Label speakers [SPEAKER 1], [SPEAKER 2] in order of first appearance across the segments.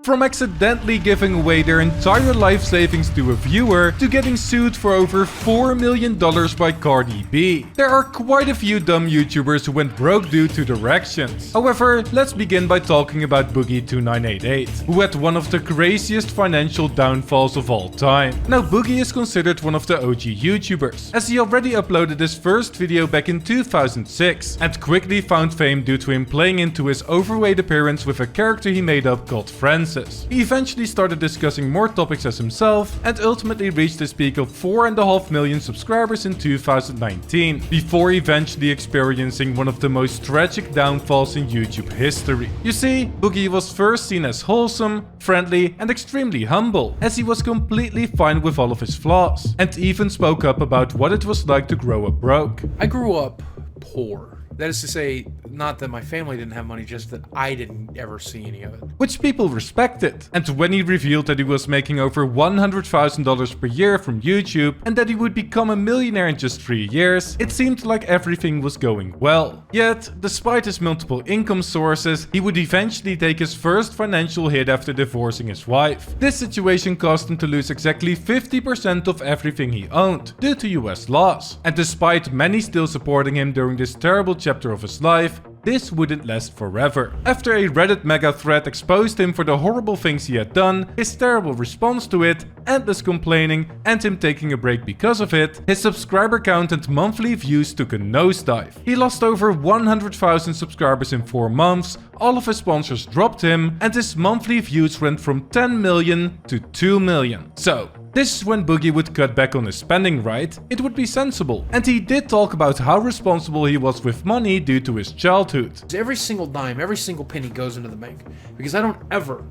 [SPEAKER 1] From accidentally giving away their entire life savings to a viewer, to getting sued for over $4 million by Cardi B. There are quite a few dumb YouTubers who went broke due to directions. However, let's begin by talking about Boogie2988, who had one of the craziest financial downfalls of all time. Now, Boogie is considered one of the OG YouTubers, as he already uploaded his first video back in 2006, and quickly found fame due to him playing into his overweight appearance with a character he made up called Francis. He eventually started discussing more topics as himself, and ultimately reached his peak of 4.5 million subscribers in 2019, before eventually experiencing one of the most tragic downfalls in YouTube history. You see, Boogie was first seen as wholesome, friendly, and extremely humble, as he was completely fine with all of his flaws, and even spoke up about what it was like to grow up broke.
[SPEAKER 2] I grew up poor. That is to say, not that my family didn't have money, just that I didn't ever see any of it.
[SPEAKER 1] Which people respected. And when he revealed that he was making over $100,000 per year from YouTube, and that he would become a millionaire in just 3 years, it seemed like everything was going well. Yet, despite his multiple income sources, he would eventually take his first financial hit after divorcing his wife. This situation caused him to lose exactly 50% of everything he owned, due to US laws. And despite many still supporting him during this terrible chapter of his life, this wouldn't last forever. After a Reddit mega thread exposed him for the horrible things he had done, his terrible response to it, endless complaining, and him taking a break because of it, his subscriber count and monthly views took a nosedive. He lost over 100,000 subscribers in 4 months, all of his sponsors dropped him, and his monthly views went from 10 million to 2 million. So, this is when Boogie would cut back on his spending, right? It would be sensible. And he did talk about how responsible he was with money due to his childhood.
[SPEAKER 2] Every single dime, every single penny goes into the bank, because I don't ever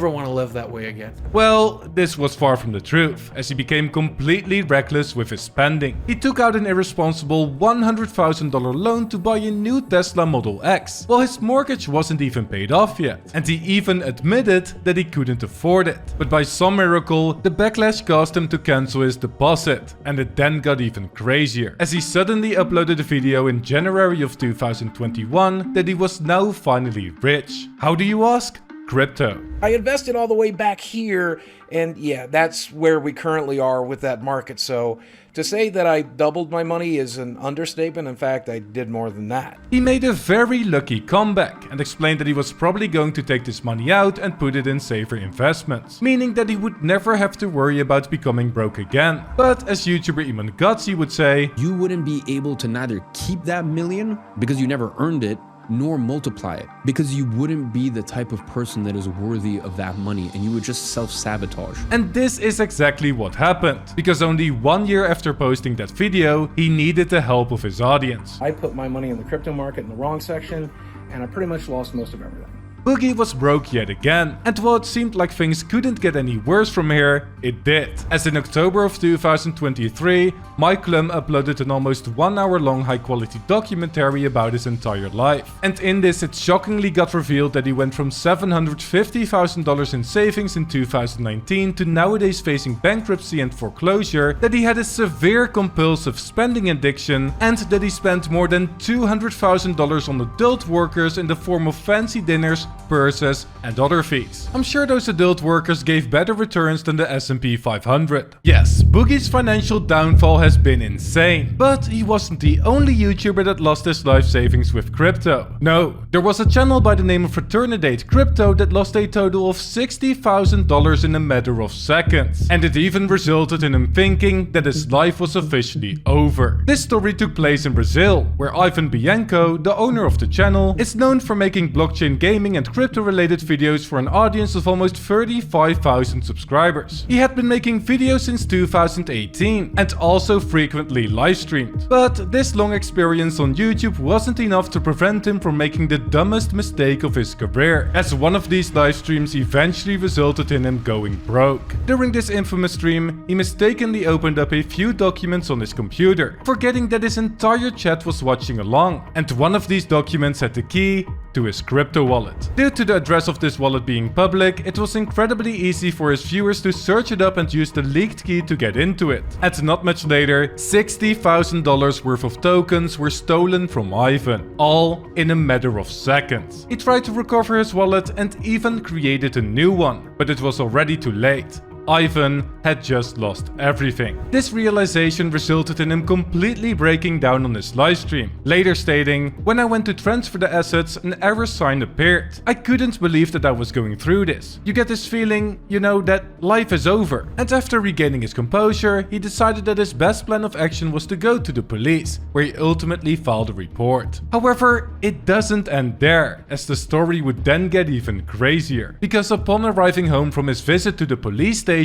[SPEAKER 2] want to live that way again.
[SPEAKER 1] Well, this was far from the truth, as he became completely reckless with his spending. He took out an irresponsible $100,000 loan to buy a new Tesla Model X, while his mortgage wasn't even paid off yet, and he even admitted that he couldn't afford it. But by some miracle, the backlash caused him to cancel his deposit, and it then got even crazier, as he suddenly uploaded a video in January of 2021 that he was now finally rich. How do you ask? Crypto.
[SPEAKER 2] I invested all the way back here, and yeah, that's where we currently are with that market. So to say that I doubled my money is an understatement. In fact, I did more than that.
[SPEAKER 1] He made a very lucky comeback and explained that he was probably going to take this money out and put it in safer investments, meaning that he would never have to worry about becoming broke again. But as YouTuber Iman Gotsi would say,
[SPEAKER 3] you wouldn't be able to neither keep that million because you never earned it, nor multiply it, because you wouldn't be the type of person that is worthy of that money, and you would just self-sabotage.
[SPEAKER 1] And this is exactly what happened, because only 1 year after posting that video, he needed the help of his audience.
[SPEAKER 4] I put my money in the crypto market in the wrong section, and I pretty much lost most of everything.
[SPEAKER 1] Boogie was broke yet again, and while it seemed like things couldn't get any worse from here, it did. As in October of 2023, Mike Klum uploaded an almost 1 hour long high quality documentary about his entire life. And in this it shockingly got revealed that he went from $750,000 in savings in 2019 to nowadays facing bankruptcy and foreclosure, that he had a severe compulsive spending addiction, and that he spent more than $200,000 on adult workers in the form of fancy dinners, purses, and other fees. I'm sure those adult workers gave better returns than the S&P 500. Yes, Boogie's financial downfall has been insane, but he wasn't the only YouTuber that lost his life savings with crypto. No, there was a channel by the name of Fraternidate Crypto that lost a total of $60,000 in a matter of seconds, and it even resulted in him thinking that his life was officially over. This story took place in Brazil, where Ivan Bianco, the owner of the channel, is known for making blockchain gaming and crypto-related videos for an audience of almost 35,000 subscribers. He had been making videos since 2018 and also frequently live-streamed. But this long experience on YouTube wasn't enough to prevent him from making the dumbest mistake of his career, as one of these live streams eventually resulted in him going broke. During this infamous stream, he mistakenly opened up a few documents on his computer, forgetting that his entire chat was watching along, and one of these documents had the key to to his crypto wallet. Due to the address of this wallet being public, it was incredibly easy for his viewers to search it up and use the leaked key to get into it. And not much later, $60,000 worth of tokens were stolen from Ivan, all in a matter of seconds. He tried to recover his wallet and even created a new one, but it was already too late. Ivan had just lost everything. This realization resulted in him completely breaking down on his livestream, later stating, "When I went to transfer the assets, an error sign appeared. I couldn't believe that I was going through this. You get this feeling, you know, that life is over." And after regaining his composure, he decided that his best plan of action was to go to the police, where he ultimately filed a report. However, it doesn't end there, as the story would then get even crazier. Because upon arriving home from his visit to the police station,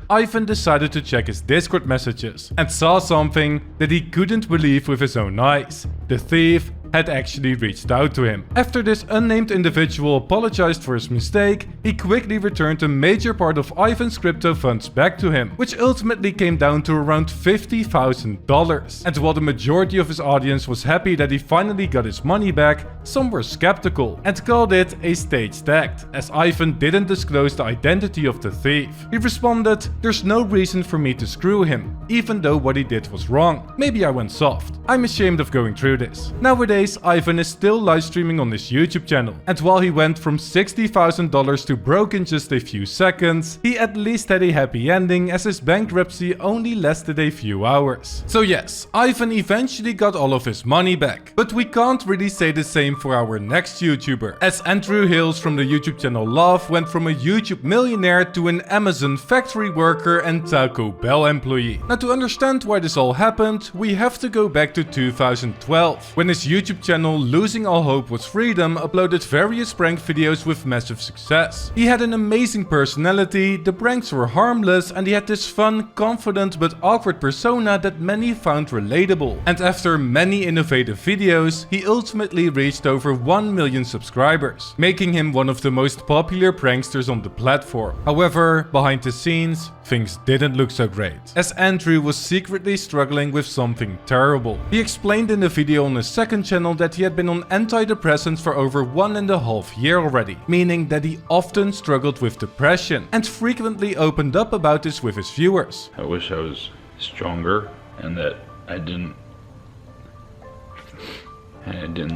[SPEAKER 1] Ivan decided to check his Discord messages and saw something that he couldn't believe with his own eyes. The thief had actually reached out to him. After this unnamed individual apologized for his mistake, he quickly returned a major part of Ivan's crypto funds back to him, which ultimately came down to around $50,000. And while the majority of his audience was happy that he finally got his money back, some were skeptical and called it a staged act, as Ivan didn't disclose the identity of the thief. He responded, "There's no reason for me to screw him, even though what he did was wrong. Maybe I went soft. I'm ashamed of going through this." Nowadays, Ivan is still live streaming on his YouTube channel, and while he went from $60,000 to broke in just a few seconds, he at least had a happy ending, as his bankruptcy only lasted a few hours. So yes, Ivan eventually got all of his money back, but we can't really say the same for our next YouTuber, as Andrew Hales from the YouTube channel LAHWF went from a YouTube millionaire to an Amazon factory worker and Taco Bell employee. Now, to understand why this all happened, we have to go back to 2012, when his YouTube channel Losing All Hope Was Freedom uploaded various prank videos with massive success. He had an amazing personality, the pranks were harmless, and he had this fun, confident but awkward persona that many found relatable. And after many innovative videos, he ultimately reached over 1 million subscribers, making him one of the most popular pranksters on the platform. However, behind the scenes, things didn't look so great, as Andrew was secretly struggling with something terrible. He explained in the video on his second channel that he had been on antidepressants for over 1.5 years already, meaning that he often struggled with depression and frequently opened up about this with his viewers.
[SPEAKER 5] I wish I was stronger and that I didn't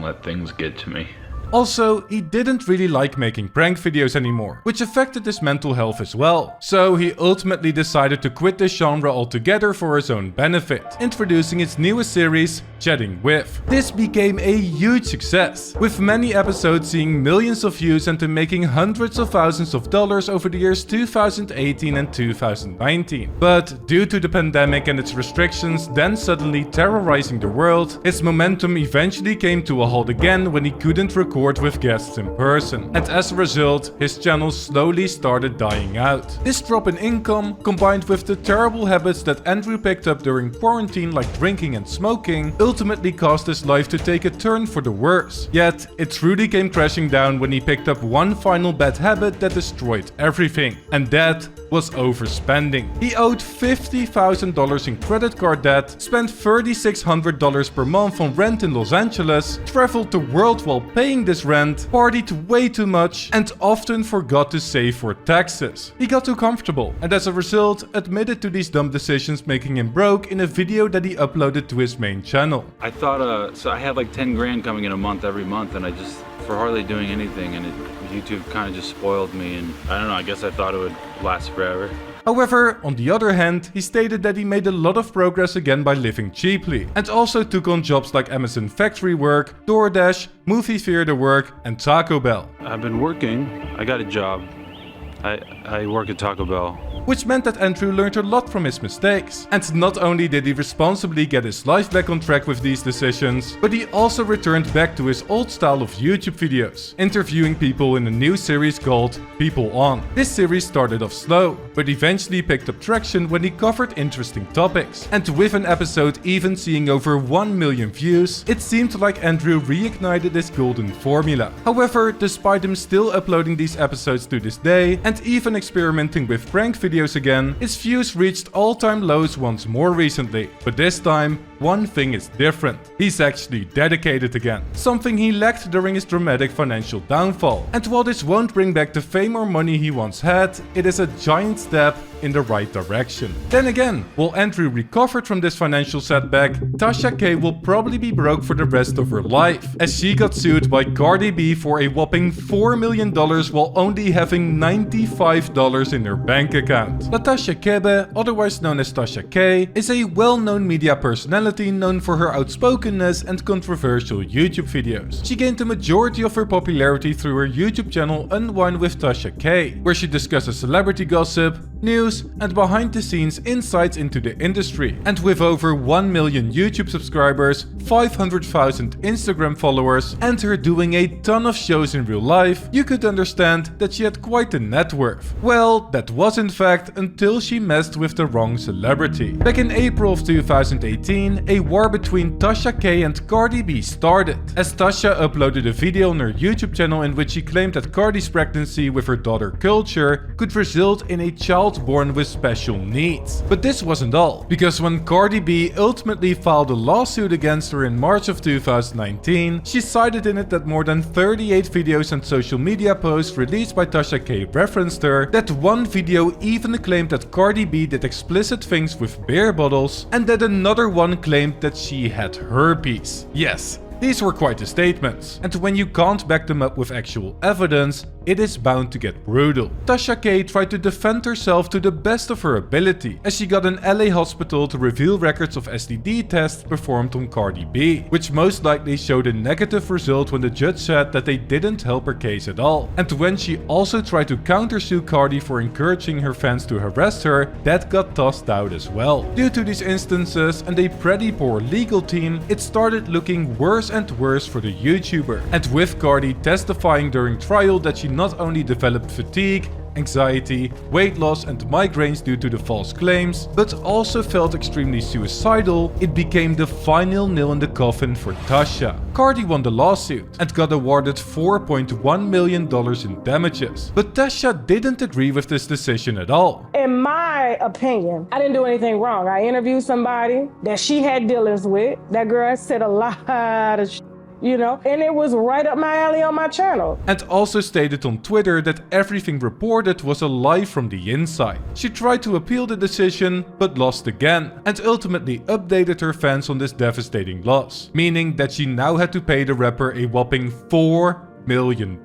[SPEAKER 5] let things get to me.
[SPEAKER 1] Also, he didn't really like making prank videos anymore, which affected his mental health as well. So he ultimately decided to quit this genre altogether for his own benefit, introducing his newest series, Chatting With. This became a huge success, with many episodes seeing millions of views and him making hundreds of thousands of dollars over the years 2018 and 2019. But due to the pandemic and its restrictions then suddenly terrorizing the world, his momentum eventually came to a halt again when he couldn't record with guests in person, and as a result, his channel slowly started dying out. This drop in income, combined with the terrible habits that Andrew picked up during quarantine like drinking and smoking, ultimately caused his life to take a turn for the worse. Yet, it truly came crashing down when he picked up one final bad habit that destroyed everything, and that was overspending. He owed $50,000 in credit card debt, spent $3,600 per month on rent in Los Angeles, traveled the world while paying this rent, partied way too much, and often forgot to save for taxes. He got too comfortable, and as a result, admitted to these dumb decisions making him broke in a video that he uploaded to his main channel.
[SPEAKER 5] I thought, so I had like 10 grand coming in a month every month, and I just, for hardly doing anything, and YouTube kind of just spoiled me, and I don't know, I guess I thought it would last forever.
[SPEAKER 1] However, on the other hand, he stated that he made a lot of progress again by living cheaply, and also took on jobs like Amazon factory work, DoorDash, movie theater work, and Taco Bell.
[SPEAKER 5] I've been working, I got a job. I work at Taco Bell.
[SPEAKER 1] Which meant that Andrew learned a lot from his mistakes. And not only did he responsibly get his life back on track with these decisions, but he also returned back to his old style of YouTube videos, interviewing people in a new series called People On. This series started off slow, but eventually picked up traction when he covered interesting topics. And with an episode even seeing over 1 million views, it seemed like Andrew reignited his golden formula. However, despite him still uploading these episodes to this day, and even experimenting with prank videos again, his views reached all-time lows once more recently. But this time, one thing is different. He's actually dedicated again, something he lacked during his dramatic financial downfall. And while this won't bring back the fame or money he once had, it is a giant step in the right direction. Then again, while Andrew recovered from this financial setback, Tasha K will probably be broke for the rest of her life, as she got sued by Cardi B for a whopping $4 million while only having $95 in her bank account. Tasha K, otherwise known as Tasha K, is a well-known media personality known for her outspokenness and controversial YouTube videos. She gained the majority of her popularity through her YouTube channel Unwind with Tasha K, where she discusses celebrity gossip, news, and behind-the-scenes insights into the industry. And with over 1 million YouTube subscribers, 500,000 Instagram followers, and her doing a ton of shows in real life, you could understand that she had quite a net worth. Well, that was in fact until she messed with the wrong celebrity. Back in April of 2018, a war between Tasha K and Cardi B started, as Tasha uploaded a video on her YouTube channel in which she claimed that Cardi's pregnancy with her daughter Culture could result in a child born with special needs. But this wasn't all, because when Cardi B ultimately filed a lawsuit against her in March of 2019, she cited in it that more than 38 videos and social media posts released by Tasha K referenced her, that one video even claimed that Cardi B did explicit things with beer bottles, and that another one claimed that she had herpes. Yes, these were quite the statements, and when you can't back them up with actual evidence, it is bound to get brutal. Tasha K tried to defend herself to the best of her ability, as she got an LA hospital to reveal records of STD tests performed on Cardi B, which most likely showed a negative result when the judge said that they didn't help her case at all. And when she also tried to countersue Cardi for encouraging her fans to harass her, that got tossed out as well. Due to these instances and a pretty poor legal team, it started looking worse and worse for the YouTuber. And with Cardi testifying during trial that she not only developed fatigue, anxiety, weight loss and migraines due to the false claims, but also felt extremely suicidal, it became the final nail in the coffin for Tasha. Cardi won the lawsuit and got awarded $4.1 million in damages. But Tasha didn't agree with this decision at all.
[SPEAKER 6] In my opinion, I didn't do anything wrong. I interviewed somebody that she had dealings with. That girl said a lot of shit, you know, and it was right up my alley on my channel.
[SPEAKER 1] And also stated on Twitter that everything reported was a lie from the inside. She tried to appeal the decision, but lost again, and ultimately updated her fans on this devastating loss, meaning that she now had to pay the rapper a whopping $4 million.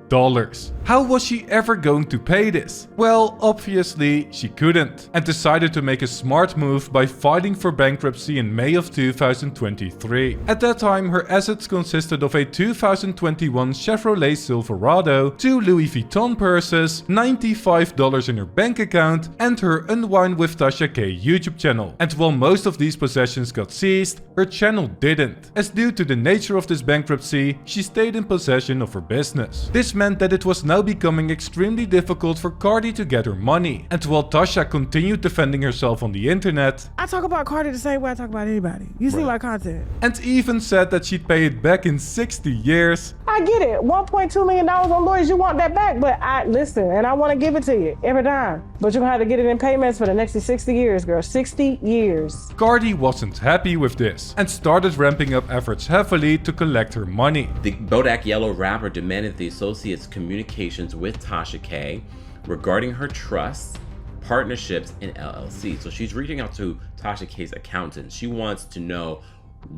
[SPEAKER 1] How was she ever going to pay this? Well, obviously she couldn't, and decided to make a smart move by filing for bankruptcy in May of 2023. At that time, her assets consisted of a 2021 Chevrolet Silverado, 2 Louis Vuitton purses, $95 in her bank account, and her Unwind with Tasha K YouTube channel. And while most of these possessions got seized, her channel didn't, as due to the nature of this bankruptcy, she stayed in possession of her business. This meant that it was now becoming extremely difficult for Cardi to get her money. And while Tasha continued defending herself on the internet,
[SPEAKER 6] I talk about Cardi the same way I talk about anybody. You see my content.
[SPEAKER 1] and even said that she'd pay it back in 60 years,
[SPEAKER 6] I get it. $1.2 million on lawyers, you want that back, but I listen, and I want to give it to you every time. But you're gonna have to get it in payments for the next 60 years, girl. 60 years.
[SPEAKER 1] Cardi wasn't happy with this and started ramping up efforts heavily to collect her money.
[SPEAKER 7] The Bodak Yellow rapper demanded the associate's communications with Tasha K regarding her trusts, partnerships, and LLC. So she's reaching out to Tasha K's accountant. She wants to know,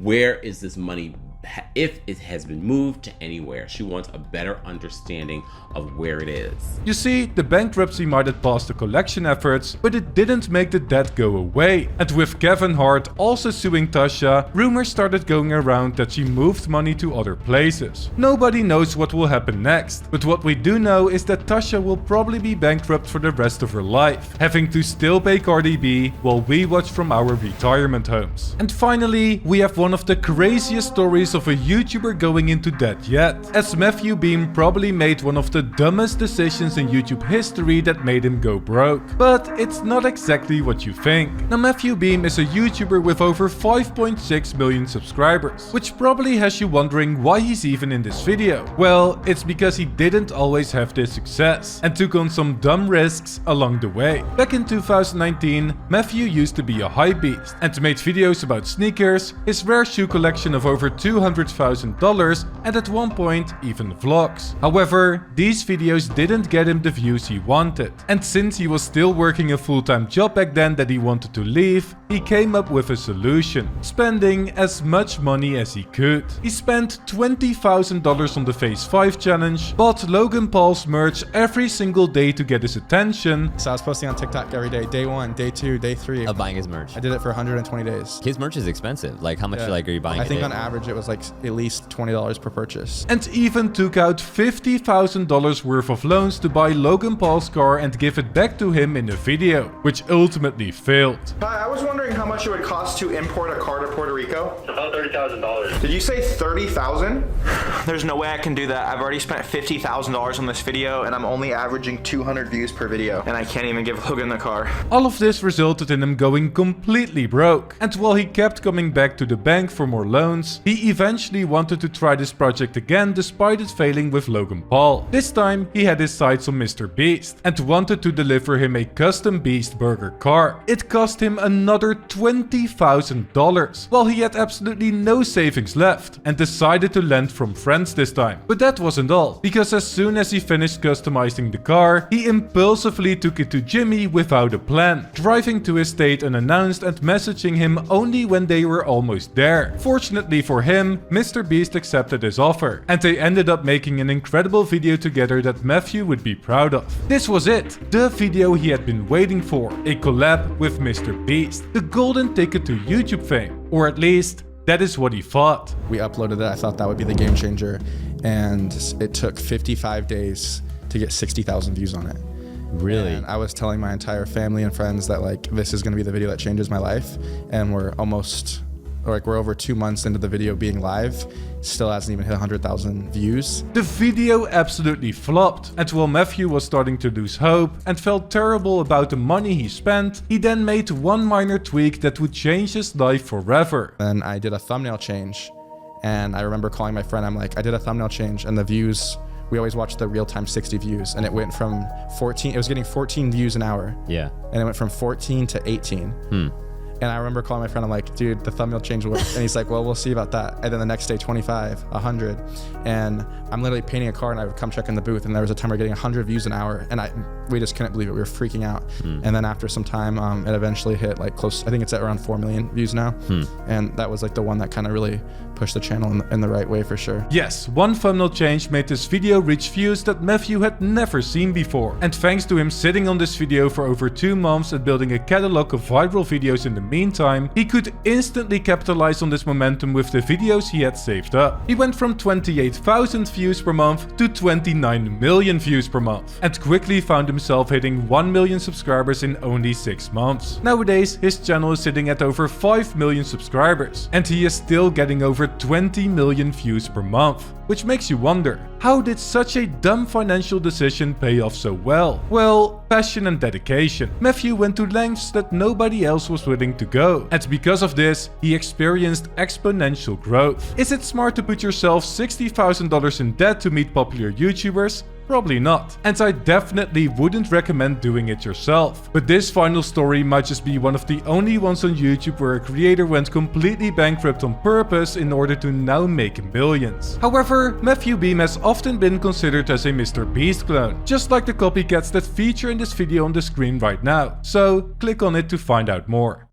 [SPEAKER 7] where is this money, if it has been moved to anywhere. She wants a better understanding of where it is.
[SPEAKER 1] You see, the bankruptcy might have passed the collection efforts, but it didn't make the debt go away. And with Kevin Hart also suing Tasha, rumors started going around that she moved money to other places. Nobody knows what will happen next, but what we do know is that Tasha will probably be bankrupt for the rest of her life, having to still pay Cardi B while we watch from our retirement homes. And finally, we have one of the craziest stories case of a YouTuber going into debt yet, as Matthew Beem probably made one of the dumbest decisions in YouTube history that made him go broke. But it's not exactly what you think. Now, Matthew Beem is a YouTuber with over 5.6 million subscribers, which probably has you wondering why he's even in this video. Well, it's because he didn't always have this success and took on some dumb risks along the way. Back in 2019, Matthew used to be a hypebeast and made videos about sneakers, his rare shoe collection of over $200,000, and at one point even vlogs. However, these videos didn't get him the views he wanted, and since he was still working a full-time job back then that he wanted to leave, he came up with a solution, spending as much money as he could. He spent $20,000 on the Phase 5 challenge, bought Logan Paul's merch every single day to get his attention.
[SPEAKER 8] So I was posting on TikTok every day, day 1, day 2, day 3.
[SPEAKER 9] Of buying his merch.
[SPEAKER 8] I did it for 120 days.
[SPEAKER 9] His merch is expensive. Like how much are you buying?
[SPEAKER 8] I think on average it was like at least $20 per purchase.
[SPEAKER 1] And even took out $50,000 worth of loans to buy Logan Paul's car and give it back to him in a video, which ultimately failed.
[SPEAKER 10] Hi, I was wondering how much it would cost to import a car to Puerto Rico.
[SPEAKER 11] About $30,000.
[SPEAKER 10] Did you say 30,000? There's no way I can do that. I've already spent $50,000 on this video and I'm only averaging 200 views per video. And I can't even give Logan the car.
[SPEAKER 1] All of this resulted in him going completely broke. And while he kept coming back to the bank for more loans, he eventually wanted to try this project again despite it failing with Logan Paul. This time he had his sights on Mr. Beast and wanted to deliver him a custom Beast Burger car. It cost him another $20,000, while he had absolutely no savings left and decided to lend from friends this time. But that wasn't all, because as soon as he finished customizing the car, he impulsively took it to Jimmy without a plan, driving to his state unannounced and messaging him only when they were almost there. Fortunately for him, Mr. Beast accepted his offer, and they ended up making an incredible video together that Matthew would be proud of. This was it, the video he had been waiting for, a collab with Mr. Beast, the golden ticket to YouTube fame, or at least that is what he thought.
[SPEAKER 8] We uploaded it. I thought that would be the game changer, and it took 55 days to get 60,000 views on it.
[SPEAKER 9] Really?
[SPEAKER 8] And I was telling my entire family and friends that like this is going to be the video that changes my life, and we're over 2 months into the video being live, still hasn't even hit 100,000 views.
[SPEAKER 1] The video absolutely flopped, and while Matthew was starting to lose hope and felt terrible about the money he spent, he then made one minor tweak that would change his life forever.
[SPEAKER 8] Then I did a thumbnail change, and I remember calling my friend, I'm like, I did a thumbnail change, and the views, we always watch the real-time 60 views, and it went from 14, it was getting 14 views an hour.
[SPEAKER 9] Yeah.
[SPEAKER 8] And it went from 14 to 18. And I remember calling my friend, I'm like, dude, the thumbnail change worked. And he's like, well, we'll see about that. And then the next day, 25, 100. And I'm literally painting a car, and I would come check in the booth, and there was a time we were getting 100 views an hour. And we just couldn't believe it. We were freaking out. And then after some time, it eventually hit like close, I think it's at around 4 million views now. And that was like the one that kind of really pushed the channel in the right way for sure.
[SPEAKER 1] Yes, one thumbnail change made this video reach views that Matthew had never seen before. And thanks to him sitting on this video for over 2 months and building a catalog of viral videos in the meantime, he could instantly capitalize on this momentum with the videos he had saved up. He went from 28,000 views per month to 29 million views per month, and quickly found himself hitting 1 million subscribers in only 6 months. Nowadays, his channel is sitting at over 5 million subscribers, and he is still getting over 20 million views per month. Which makes you wonder, how did such a dumb financial decision pay off so well? Well, passion and dedication. Matthew went to lengths that nobody else was willing to go, and because of this, he experienced exponential growth. Is it smart to put yourself $60,000 in debt to meet popular YouTubers? Probably not, and I definitely wouldn't recommend doing it yourself. But this final story might just be one of the only ones on YouTube where a creator went completely bankrupt on purpose in order to now make millions. However, Matthew Beem has often been considered as a Mr. Beast clone, just like the copycats that feature in this video on the screen right now, so click on it to find out more.